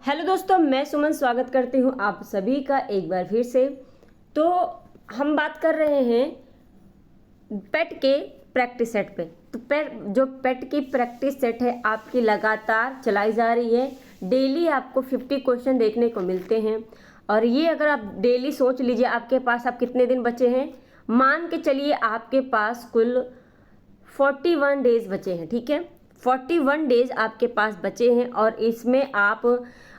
Hello दोस्तों, मैं सुमन स्वागत करती हूँ आप सभी का एक बार फिर से। तो हम बात कर रहे हैं पेट के प्रैक्टिस सेट पे। तो जो पेट की प्रैक्टिस सेट है आपकी लगातार चलाई जा रही है। डेली आपको 50 क्वेश्चन देखने को मिलते हैं और ये अगर आप डेली सोच लीजिए आपके पास आप कितने दिन बचे हैं। मान के चलिए आपके पास कुल 41 डेज बचे हैं, ठीक है। 41 डेज आपके पास बचे हैं और इसमें आप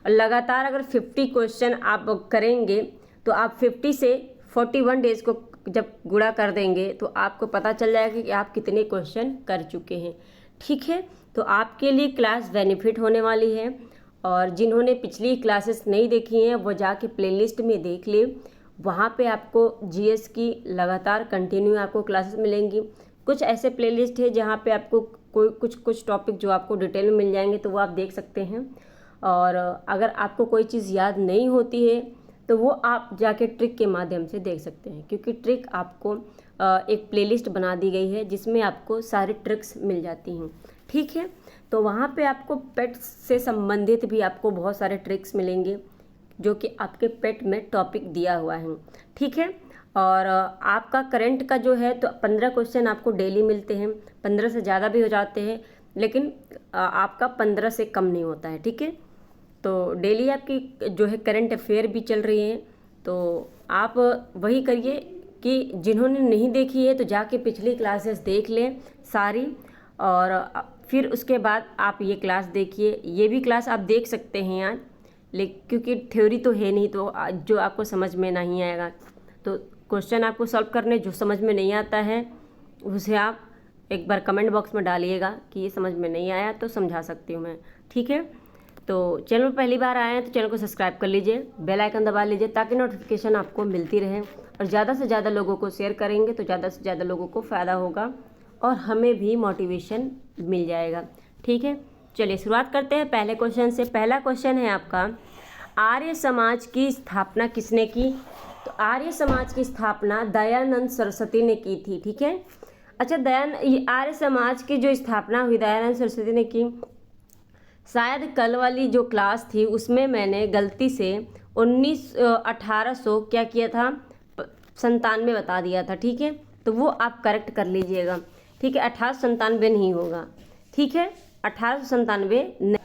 लगातार अगर 50 क्वेश्चन आप करेंगे तो आप 50 से 41 डेज को जब गुणा कर देंगे तो आपको पता चल जाएगा कि आप कितने क्वेश्चन कर चुके हैं, ठीक है। तो आपके लिए क्लास बेनिफिट होने वाली है और जिन्होंने पिछली क्लासेस नहीं देखी हैं वो जाके प्लेलिस्ट में देख ले। वहाँ पे आपको जीएस की लगातार कंटिन्यू आपको क्लासेस मिलेंगी। कुछ ऐसे प्लेलिस्ट है जहाँ पे आपको कोई कुछ टॉपिक जो आपको डिटेल में मिल जाएंगे तो वो आप देख सकते हैं। और अगर आपको कोई चीज़ याद नहीं होती है तो वो आप जाके ट्रिक के माध्यम से देख सकते हैं, क्योंकि ट्रिक आपको एक प्लेलिस्ट बना दी गई है जिसमें आपको सारी ट्रिक्स मिल जाती हैं, ठीक है। तो वहाँ पे आपको पेट्स से संबंधित भी आपको बहुत सारे ट्रिक्स मिलेंगे जो कि आपके पेट में टॉपिक दिया हुआ है, ठीक है। और आपका करंट का जो है तो 15 क्वेश्चन आपको डेली मिलते हैं। 15 से ज़्यादा भी हो जाते हैं लेकिन आपका 15 से कम नहीं होता है, ठीक है। तो डेली आपकी जो है करंट अफेयर भी चल रही है। तो आप वही करिए कि जिन्होंने नहीं देखी है तो जाके पिछली क्लासेस देख लें सारी और फिर उसके बाद आप ये क्लास देखिए। ये भी क्लास आप देख सकते हैं यार, लेकिन क्योंकि थ्योरी तो है नहीं तो जो आपको समझ में नहीं आएगा तो क्वेश्चन आपको सॉल्व करने जो समझ में नहीं आता है उसे आप एक बार कमेंट बॉक्स में डालिएगा कि ये समझ में नहीं आया तो समझा सकती हूँ मैं, ठीक है। तो चैनल में पहली बार आए हैं तो चैनल को सब्सक्राइब कर लीजिए, बेल आइकन दबा लीजिए ताकि नोटिफिकेशन आपको मिलती रहे और ज़्यादा से ज़्यादा लोगों को शेयर करेंगे तो ज़्यादा से ज़्यादा लोगों को फ़ायदा होगा और हमें भी मोटिवेशन मिल जाएगा, ठीक है। चलिए शुरुआत करते हैं पहले क्वेश्चन से। पहला क्वेश्चन है आपका, आर्य समाज की स्थापना किसने की? तो आर्य समाज की स्थापना दयानंद सरस्वती ने की थी, ठीक है। अच्छा, आर्य समाज की जो स्थापना हुई दयानंद सरस्वती ने की, शायद कल वाली जो क्लास थी उसमें मैंने गलती से 1800 क्या किया था 97 बता दिया था, ठीक है। तो वो आप करेक्ट कर लीजिएगा, ठीक है। 1897 नहीं होगा, ठीक है। 1897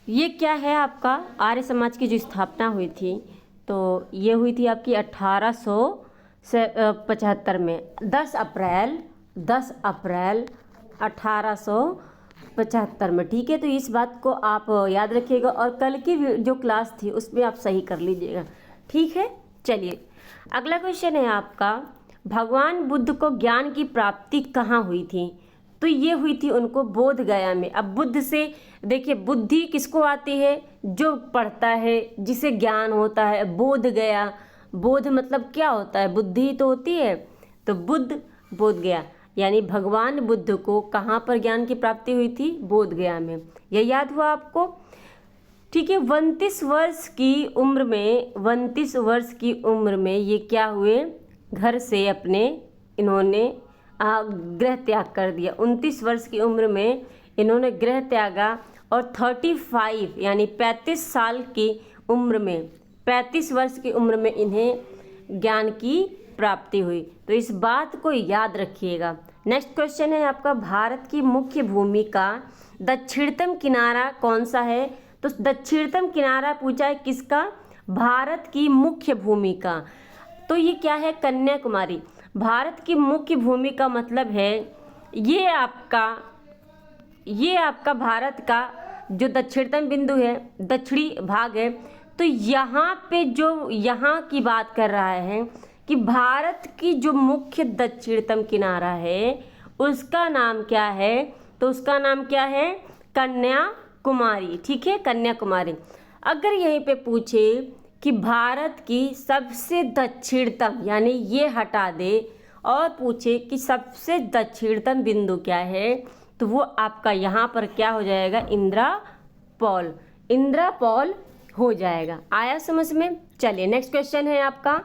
ये क्या है आपका आर्य समाज की जो स्थापना हुई थी तो ये हुई थी आपकी 1875 में 10 अप्रैल 1875 में, ठीक है। तो इस बात को आप याद रखिएगा और कल की जो क्लास थी उसमें आप सही कर लीजिएगा, ठीक है। चलिए अगला क्वेश्चन है आपका, भगवान बुद्ध को ज्ञान की प्राप्ति कहाँ हुई थी? तो ये हुई थी उनको बोध गया में। अब बुद्ध से देखिए बुद्धि किसको आती है? जो पढ़ता है, जिसे ज्ञान होता है। बोध गया, बोध मतलब क्या होता है? बुद्धि तो होती है। तो बुद्ध बोध गया यानी भगवान बुद्ध को कहाँ पर ज्ञान की प्राप्ति हुई थी? बोध गया में। यह याद हुआ आपको, ठीक है। 29 वर्ष की उम्र में ये क्या हुए? घर से अपने इन्होंने गृह त्याग कर दिया। 29 वर्ष की उम्र में इन्होंने गृह त्यागा और 35 यानी 35 साल की उम्र में 35 वर्ष की उम्र में इन्हें ज्ञान की प्राप्ति हुई। तो इस बात को याद रखिएगा। नेक्स्ट क्वेश्चन है आपका, भारत की मुख्य भूमि का दक्षिणतम किनारा कौन सा है? तो दक्षिणतम किनारा पूछा है किसका? भारत की मुख्य भूमि का। तो ये क्या है? कन्याकुमारी। भारत की मुख्य भूमि का मतलब है ये आपका भारत का जो दक्षिणतम बिंदु है, दक्षिणी भाग है। तो यहाँ पे जो यहाँ की बात कर रहा है कि भारत की जो मुख्य दक्षिणतम किनारा है उसका नाम क्या है? तो उसका नाम क्या है? कन्याकुमारी, ठीक है। कन्याकुमारी। अगर यहीं पे पूछे कि भारत की सबसे दक्षिणतम यानी ये हटा दे और पूछे कि सबसे दक्षिणतम बिंदु क्या है तो वो आपका यहाँ पर क्या हो जाएगा? इंद्रपॉल हो जाएगा। आया समझ में? चलिए नेक्स्ट क्वेश्चन है आपका,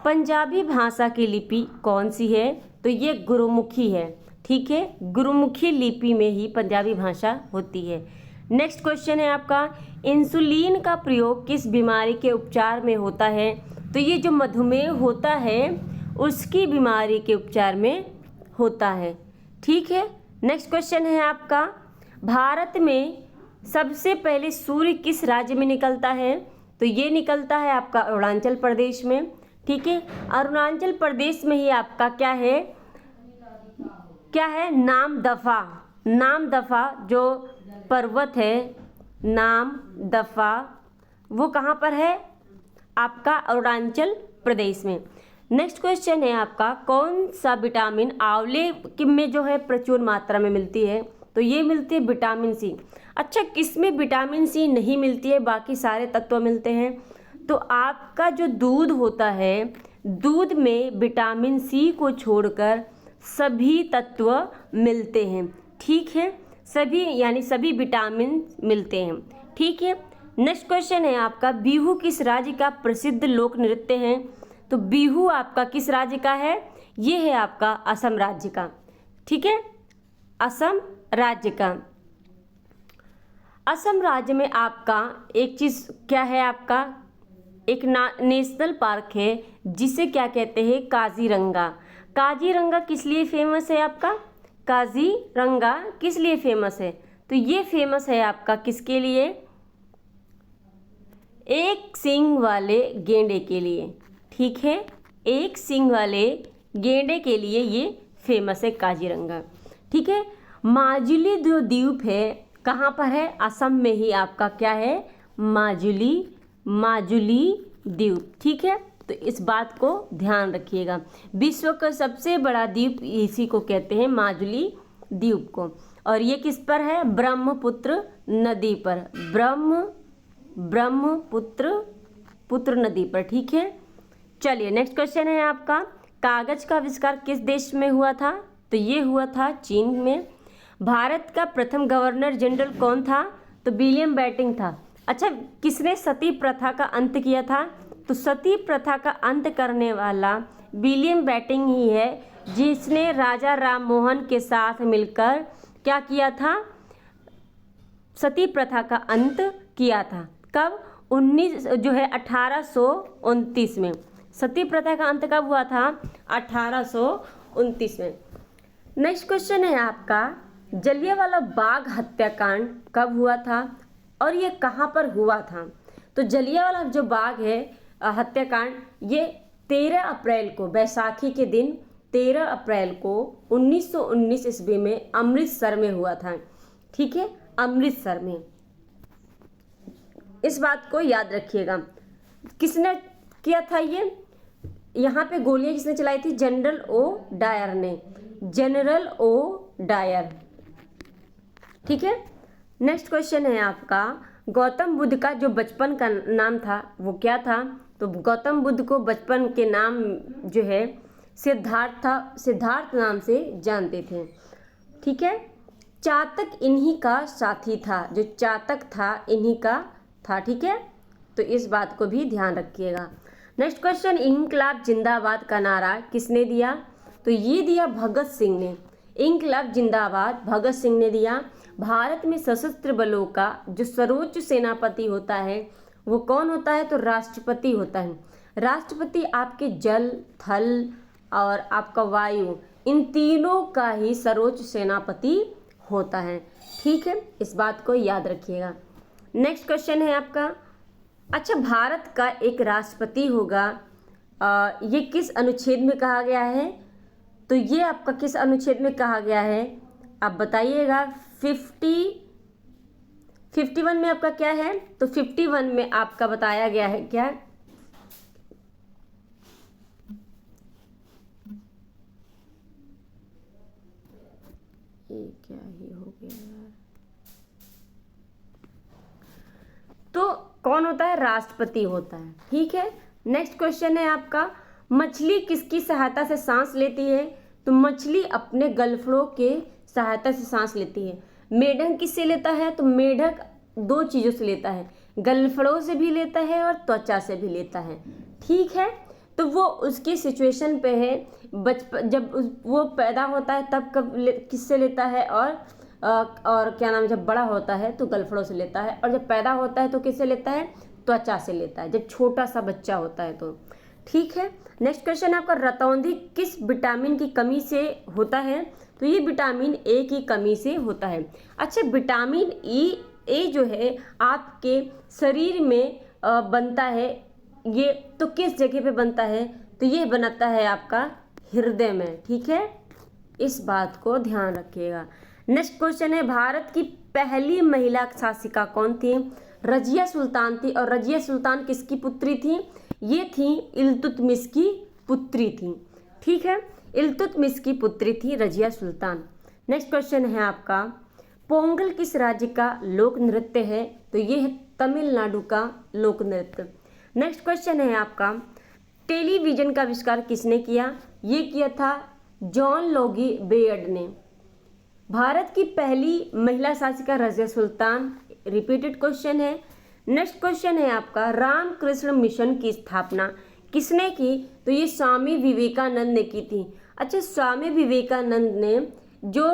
पंजाबी भाषा की लिपि कौन सी है? तो ये गुरुमुखी है, ठीक है। गुरुमुखी लिपि में ही पंजाबी भाषा होती है। नेक्स्ट क्वेश्चन है आपका, इंसुलिन का प्रयोग किस बीमारी के उपचार में होता है? तो ये जो मधुमेह होता है उसकी बीमारी के उपचार में होता है। ठीक है। नेक्स्ट क्वेश्चन है आपका, भारत में सबसे पहले सूर्य किस राज्य में निकलता है? तो ये निकलता है आपका अरुणाचल प्रदेश में। ठीक है। अरुणाचल प्रदेश में ही आपका क्या है नामदफा। नामदफा जो पर्वत है, नामदफा, वो कहाँ पर है? आपका अरुणाचल प्रदेश में। नेक्स्ट क्वेश्चन है आपका, कौन सा विटामिन आंवले में जो है प्रचुर मात्रा में मिलती है? तो ये मिलती है विटामिन सी। अच्छा, किसमें विटामिन सी नहीं मिलती है, बाकी सारे तत्व मिलते हैं? तो आपका जो दूध होता है, दूध में विटामिन सी को छोड़कर सभी तत्व मिलते हैं। ठीक है, सभी यानी सभी विटामिन मिलते हैं। ठीक है। नेक्स्ट क्वेश्चन है आपका, बिहू किस राज्य का प्रसिद्ध लोक नृत्य है? तो बिहू आपका किस राज्य का है? ये है आपका असम राज्य का। ठीक है, असम राज्य का। असम राज्य में आपका एक चीज़ क्या है, आपका एक नेशनल पार्क है जिसे क्या कहते हैं? काजीरंगा। काजीरंगा किस लिए फेमस है आपका? काजीरंगा किस लिए फेमस है? तो ये फेमस है आपका किसके लिए? एक सींग वाले गेंडे के लिए। ठीक है, एक सींग वाले गेंडे के लिए ये फेमस है काजीरंगा। ठीक है। माजुली जो द्वीप है कहाँ पर है? असम में ही आपका क्या है? माजुली द्वीप। ठीक है, तो इस बात को ध्यान रखिएगा। विश्व का सबसे बड़ा द्वीप इसी को कहते हैं, माजुली द्वीप को। और ये किस पर है? ब्रह्मपुत्र नदी पर। ब्रह्मपुत्र नदी पर। ठीक है। चलिए नेक्स्ट क्वेश्चन है आपका, कागज का आविष्कार किस देश में हुआ था? तो ये हुआ था चीन में। भारत का प्रथम गवर्नर जनरल कौन था? तो विलियम बेंटिंक था। अच्छा, किसने सती प्रथा का अंत किया था? तो सती प्रथा का अंत करने वाला विलियम बेंटिंक ही है, जिसने राजा राम मोहन के साथ मिलकर क्या किया था? सती प्रथा का अंत किया था। कब? 1829 में। सती प्रथा का अंत कब हुआ था? 1829 में। नेक्स्ट क्वेश्चन है आपका, जलियांवाला बाग हत्याकांड कब हुआ था और ये कहाँ पर हुआ था? तो जलियांवाला जो बाग है हत्याकांड, ये 13 अप्रैल को, बैसाखी के दिन 13 अप्रैल को 1919 ईस्वी में अमृतसर में हुआ था। ठीक है, अमृतसर में। इस बात को याद रखिएगा। किसने किया था ये? यहाँ पे गोलियां किसने चलाई थी? जनरल ओ डायर ने। General O Dyer. ठीक है। नेक्स्ट क्वेश्चन है आपका, गौतम बुद्ध का जो बचपन का नाम था वो क्या था? तो गौतम बुद्ध को बचपन के नाम जो है सिद्धार्थ था, सिद्धार्थ नाम से जानते थे। ठीक है। चातक इन्हीं का साथी था, जो चातक था इन्हीं का था। ठीक है, तो इस बात को भी ध्यान रखिएगा। नेक्स्ट क्वेश्चन, इंकलाब जिंदाबाद का नारा किसने दिया? तो ये दिया भगत सिंह ने। इंकलाब जिंदाबाद भगत सिंह ने दिया। भारत में सशस्त्र बलों का जो सर्वोच्च सेनापति होता है वो कौन होता है? तो राष्ट्रपति होता है। राष्ट्रपति आपके जल, थल और आपका वायु, इन तीनों का ही सर्वोच्च सेनापति होता है। ठीक है, इस बात को याद रखिएगा। नेक्स्ट क्वेश्चन है आपका, अच्छा, भारत का एक राष्ट्रपति होगा, ये किस अनुच्छेद में कहा गया है? तो ये आपका किस अनुच्छेद में कहा गया है आप बताइएगा। 51 में आपका क्या है? तो 51 में आपका बताया गया है क्या? ये क्या ही हो गया यार। तो कौन होता है? राष्ट्रपति होता है। ठीक है। नेक्स्ट क्वेश्चन है आपका, मछली किसकी सहायता से सांस लेती है? तो मछली अपने गलफड़ों के सहायता से सांस लेती है। मेढक किससे लेता है? तो मेढक 2 चीज़ों से लेता है, गलफड़ों से भी लेता है और त्वचा से भी लेता है। ठीक है, तो वो उसकी सिचुएशन पे है, बचपन जब वो पैदा होता है तब किससे लेता है और और क्या नाम, जब बड़ा होता है तो गलफड़ों से लेता है, और जब पैदा होता है तो किससे लेता है, त्वचा से लेता है, जब छोटा सा बच्चा होता है तो। ठीक है, नेक्स्ट क्वेश्चन है आपका, रतौंधी किस विटामिन की कमी से होता है, तो ये विटामिन ए की कमी से होता है। अच्छा, विटामिन ए जो है आपके शरीर में बनता है, ये तो किस जगह पे बनता है, तो ये बनता है आपका हृदय में। ठीक है, इस बात को ध्यान रखिएगा। नेक्स्ट क्वेश्चन है, भारत की पहली महिला शासिका कौन थी, रजिया सुल्तान थी। और रजिया सुल्तान किसकी पुत्री थी, ये थी इल्तुतमिश की पुत्री थी। ठीक है, इल्तुतमिश की पुत्री थी रजिया सुल्तान। नेक्स्ट क्वेश्चन है आपका, पोंगल किस राज्य का लोक नृत्य है, तो ये है तमिलनाडु का लोक नृत्य। नेक्स्ट क्वेश्चन है आपका, टेलीविजन का आविष्कार किसने किया, ये किया था जॉन लोगी बेयर्ड ने। भारत की पहली महिला शासिका रजिया सुल्तान, रिपीटेड क्वेश्चन है। नेक्स्ट क्वेश्चन है आपका, रामकृष्ण मिशन की स्थापना किसने की, तो ये स्वामी विवेकानंद ने की थी। अच्छा, स्वामी विवेकानंद ने जो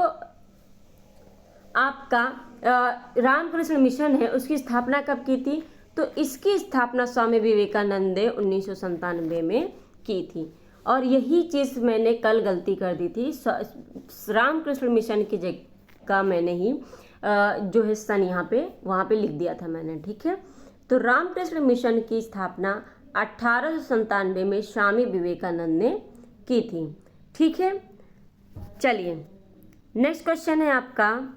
आपका रामकृष्ण मिशन है उसकी स्थापना कब की थी, तो इसकी स्थापना स्वामी विवेकानंद ने 1997 में की थी। और यही चीज़ मैंने कल गलती कर दी थी, रामकृष्ण मिशन की जगह मैंने ही जो है सन यहाँ पे वहाँ पे लिख दिया था मैंने। ठीक है, तो रामकृष्ण मिशन की स्थापना 1897 में स्वामी विवेकानंद ने की थी। ठीक है, चलिए नेक्स्ट क्वेश्चन है आपका,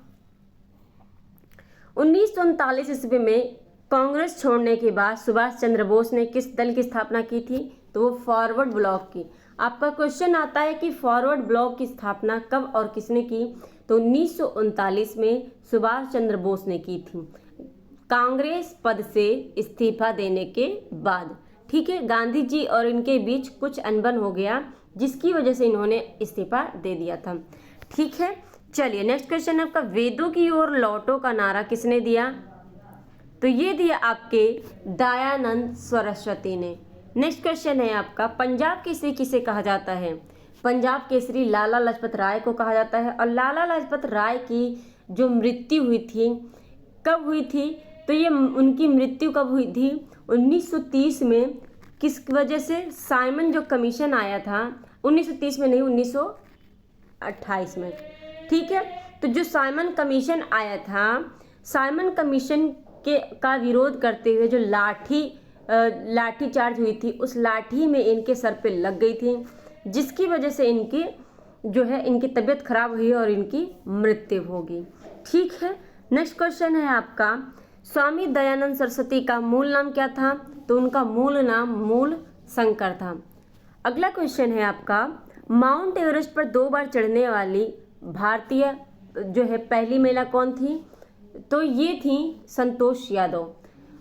1939 ईस्वी में कांग्रेस छोड़ने के बाद सुभाष चंद्र बोस ने किस दल की स्थापना की थी, तो वो फॉरवर्ड ब्लॉक की। आपका क्वेश्चन आता है कि फॉरवर्ड ब्लॉक की स्थापना कब और किसने की, तो 1939 में सुभाष चंद्र बोस ने की थी, कांग्रेस पद से इस्तीफा देने के बाद। ठीक है, गांधी जी और इनके बीच कुछ अनबन हो गया जिसकी वजह से इन्होंने इस्तीफा दे दिया था। ठीक है, चलिए नेक्स्ट क्वेश्चन है आपका, वेदों की ओर लौटो का नारा किसने दिया, तो ये दिया आपके दयानंद सरस्वती ने। नेक्स्ट क्वेश्चन है आपका, पंजाब केसरी किसे कहा जाता है, पंजाब केसरी लाला लाजपत राय को कहा जाता है। और लाला लाजपत राय की जो मृत्यु हुई थी कब हुई थी, तो ये उनकी मृत्यु कब हुई थी, 1930 में। किस वजह से, साइमन जो कमीशन आया था 1930 में नहीं 1928 में। ठीक है, तो जो साइमन कमीशन आया था, साइमन कमीशन के का विरोध करते हुए जो लाठी चार्ज हुई थी, उस लाठी में इनके सर पे लग गई थी, जिसकी वजह से इनकी जो है इनकी तबीयत खराब हुई और इनकी मृत्यु होगी। ठीक है, नेक्स्ट क्वेश्चन है आपका, स्वामी दयानंद सरस्वती का मूल नाम क्या था, तो उनका मूल नाम मूल शंकर था। अगला क्वेश्चन है आपका, माउंट एवरेस्ट पर 2 बार चढ़ने वाली भारतीय जो है पहली महिला कौन थी, तो ये थी संतोष यादव।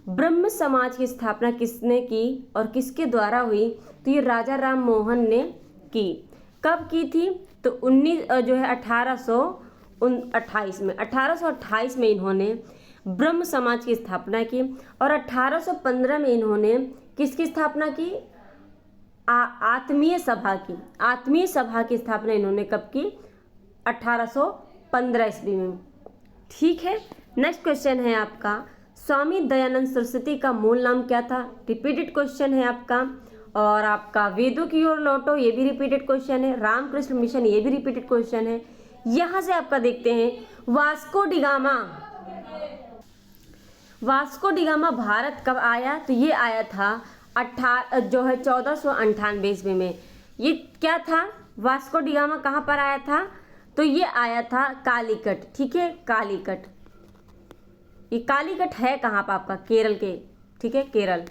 ब्रह्म समाज की स्थापना किसने की और किसके द्वारा हुई, तो ये राजा राम मोहन ने की। कब की थी, तो 1828 में इन्होंने ब्रह्म समाज की स्थापना की। और 1815 में इन्होंने किसकी स्थापना की, आत्मीय सभा की स्थापना इन्होंने कब की, 1815 ईस्वी में। ठीक है, नेक्स्ट क्वेश्चन है आपका, स्वामी दयानंद सरस्वती का मूल नाम क्या था, रिपीटेड क्वेश्चन है आपका। और आपका वेदों की ओर लौटो, ये भी रिपीटेड क्वेश्चन है। रामकृष्ण मिशन, ये भी रिपीटेड क्वेश्चन है। यहाँ से आपका देखते हैं, वास्को डिगामा भारत कब आया, तो ये आया था 1498 ईस्वी में। ये क्या था, वास्को डिगामा कहाँ पर आया था, तो ये आया था कालीकट। ठीक है, कालीकट, ये कालीकट है कहाँ पर आपका, केरल के। ठीक है, केरल,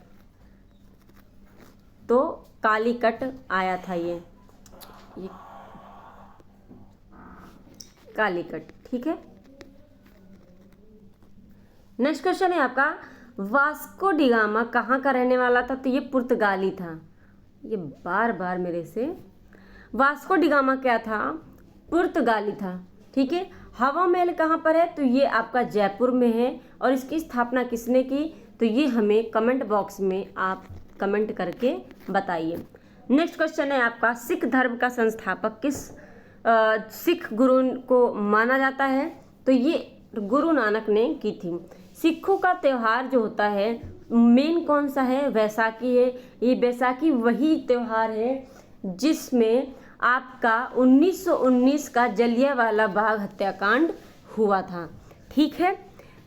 तो कालीकट आया था ये कालीकट। ठीक है, नेक्स्ट क्वेश्चन है आपका, वास्को डिगामा कहाँ का रहने वाला था, तो ये पुर्तगाली था। ये बार बार मेरे से, वास्को डिगामा क्या था, पुर्तगाली था। ठीक है, हवा महल कहाँ पर है, तो ये आपका जयपुर में है। और इसकी स्थापना किसने की, तो ये हमें कमेंट बॉक्स में आप कमेंट करके बताइए। नेक्स्ट क्वेश्चन है आपका, सिख धर्म का संस्थापक किस सिख गुरु को माना जाता है, तो तो ये गुरु नानक ने की थी। सिखों का त्यौहार जो होता है मेन कौन सा है, वैसाखी है। ये वैसाखी वही त्यौहार है जिसमें आपका 1919 का जलियांवाला बाग हत्याकांड हुआ था। ठीक है,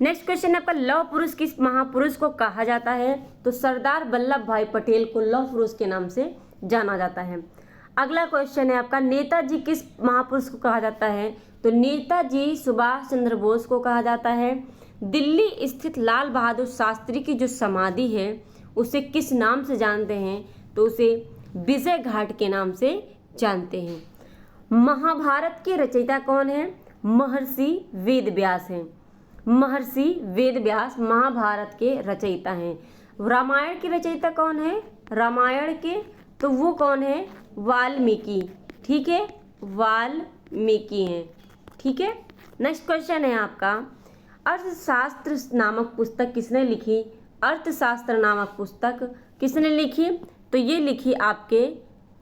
नेक्स्ट क्वेश्चन है आपका, लौह पुरुष किस महापुरुष को कहा जाता है? तो सरदार वल्लभ भाई पटेल को लौह पुरुष के नाम से जाना जाता है। अगला क्वेश्चन है आपका, नेताजी किस महापुरुष को कहा जाता है? तो नेताजी सुभाष चंद्र बोस को कहा जाता है। दिल्ली स्थित लाल बहादुर शास्त्री की जो समाधि है उसे किस नाम से जानते हैं? तो उसे विजय घाट के नाम से जानते हैं। महाभारत के रचयिता कौन है? महर्षि वेद व्यास हैं। महर्षि वेद व्यास महाभारत के रचयिता हैं। रामायण के रचयिता कौन है? रामायण के तो वो कौन है? वाल्मीकि। ठीक है, वाल्मीकि हैं। ठीक है, नेक्स्ट क्वेश्चन है आपका, अर्थशास्त्र नामक पुस्तक किसने लिखी? अर्थशास्त्र नामक पुस्तक किसने लिखी? तो ये लिखी आपके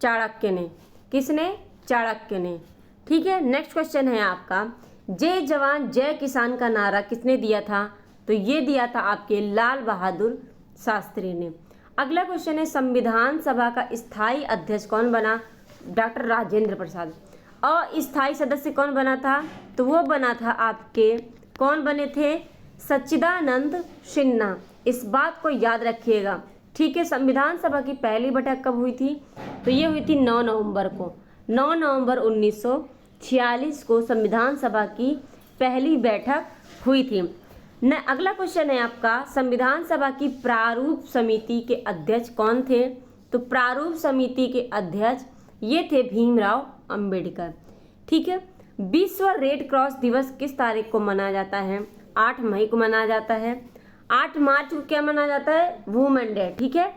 चाणक्य ने। किसने? चाणक्य ने। ठीक है, नेक्स्ट क्वेश्चन है आपका, जय जवान जय किसान का नारा किसने दिया था? तो ये दिया था आपके लाल बहादुर शास्त्री ने। अगला क्वेश्चन है, संविधान सभा का स्थायी अध्यक्ष कौन बना? डॉक्टर राजेंद्र प्रसाद। अस्थायी सदस्य कौन बना था? तो वो बना था आपके, कौन बने थे? सच्चिदानंद सिन्हा। इस बात को याद रखिएगा। ठीक है, संविधान सभा की पहली बैठक कब हुई थी? तो ये हुई थी 9 नवंबर को। 9 नवंबर 1946 को संविधान सभा की पहली बैठक हुई थी। अगला क्वेश्चन है आपका, संविधान सभा की प्रारूप समिति के अध्यक्ष कौन थे? तो प्रारूप समिति के अध्यक्ष ये थे भीमराव अंबेडकर। ठीक है, विश्व रेड क्रॉस दिवस किस तारीख को मनाया जाता है? 8 मई को मनाया जाता है। 8 मार्च को क्या मनाया जाता है? Women day. ठीक है,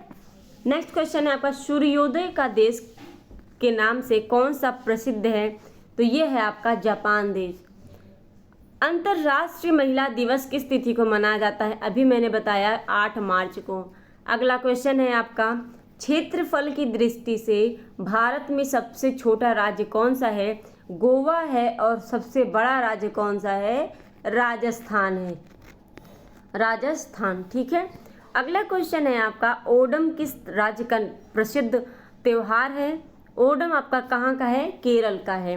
नेक्स्ट क्वेश्चन है आपका, सूर्योदय का देश के नाम से कौन सा प्रसिद्ध है? तो ये है आपका जापान देश। अंतर्राष्ट्रीय महिला दिवस किस तिथि को मनाया जाता है? अभी मैंने बताया 8 मार्च को। अगला क्वेश्चन है आपका, क्षेत्रफल की दृष्टि से भारत में सबसे छोटा राज्य कौन सा है? गोवा है। और सबसे बड़ा राज्य कौन सा है? राजस्थान है। राजस्थान। ठीक है, अगला क्वेश्चन है आपका, ओणम किस राज्य का प्रसिद्ध त्यौहार है? ओणम आपका कहाँ का है? केरल का है।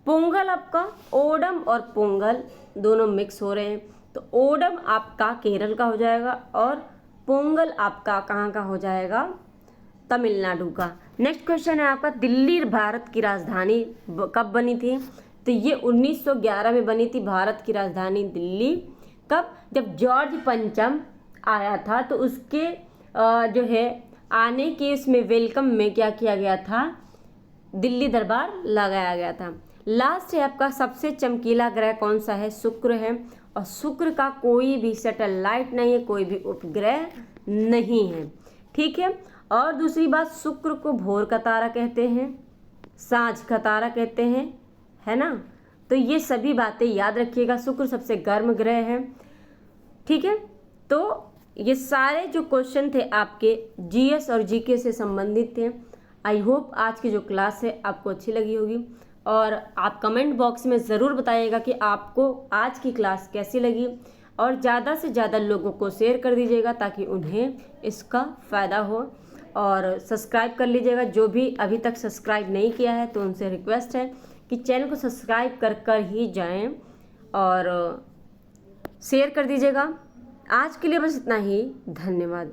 पोंगल आपका, ओणम और पोंगल दोनों मिक्स हो रहे हैं, तो ओणम आपका केरल का हो जाएगा और पोंगल आपका कहाँ का हो जाएगा? तमिलनाडु का। नेक्स्ट क्वेश्चन है आपका, दिल्ली भारत की राजधानी कब बनी थी? तो ये 1911 में बनी थी भारत की राजधानी दिल्ली। कब? जब जॉर्ज पंचम आया था, तो उसके जो है आने के इसमें वेलकम में क्या किया गया था? दिल्ली दरबार लगाया गया था। लास्ट है आपका, सबसे चमकीला ग्रह कौन सा है? शुक्र है। और शुक्र का कोई भी सैटेलाइट नहीं है, कोई भी उपग्रह नहीं है। ठीक है, और दूसरी बात, शुक्र को भोर का तारा कहते हैं, सांझ का तारा कहते हैं, है ना? तो ये सभी बातें याद रखिएगा। शुक्र सबसे गर्म ग्रह है। ठीक है, तो ये सारे जो क्वेश्चन थे आपके जीएस और जीके से संबंधित थे। आई होप आज की जो क्लास है आपको अच्छी लगी होगी, और आप कमेंट बॉक्स में ज़रूर बताइएगा कि आपको आज की क्लास कैसी लगी, और ज़्यादा से ज़्यादा लोगों को शेयर कर दीजिएगा ताकि उन्हें इसका फ़ायदा हो। और सब्सक्राइब कर लीजिएगा, जो भी अभी तक सब्सक्राइब नहीं किया है तो उनसे रिक्वेस्ट है कि चैनल को सब्सक्राइब कर ही जाएं और शेयर कर दीजिएगा। आज के लिए बस इतना ही। धन्यवाद।